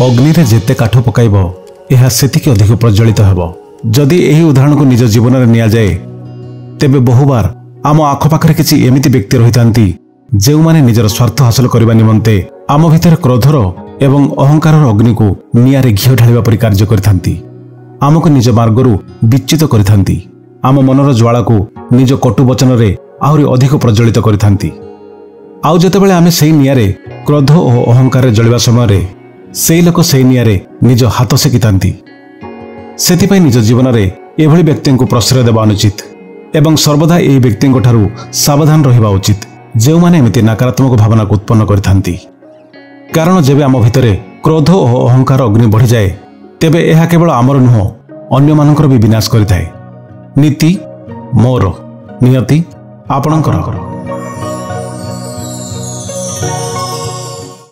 अग्नि रे जेते काठ पकाइब यह सेतिके अधिक प्रज्वलित हेब। जदि एही उदाहरण को निज जीवन में निया जाए तेबे बहुबार आम आखपाखरे किछि एमिति व्यक्ति रहितांती जेउमाने निजर स्वार्थ हासिल करबा निमंते आम भितर क्रोधर एवं अहंकारर अग्नि को नियारे घिओ ढालिबा परि कार्य करिथांती। आमको निज मार्गरु विच्युत करिथांती। आम मनर ज्वाला को निज कटु वचन रे आहुरी अधिक प्रज्वलित करिथांती। आउ जेतेबेले आमे सेही नियारे क्रोध और अहंकार रे जलिबा समय रे सेही लोक सेही नियारे निज हाथ सेकितांती। सेथिपई निज जीवन रे एभली व्यक्ति को प्रश्रय देवा अनुचित एवं सर्वदा एही व्यक्ति ठारू सावधान रहिबा उचित जो माने एमिति नकारात्मक भावना को उत्पन्न करिथांती। कारण जेबे आम भितरे क्रोध और अहंकार अग्नि बढ़ी जाए तेबे यह केवल आमर नुह अन्य मानकर भी विनाश करिथाए। नीति मोर, नियति आपणकर।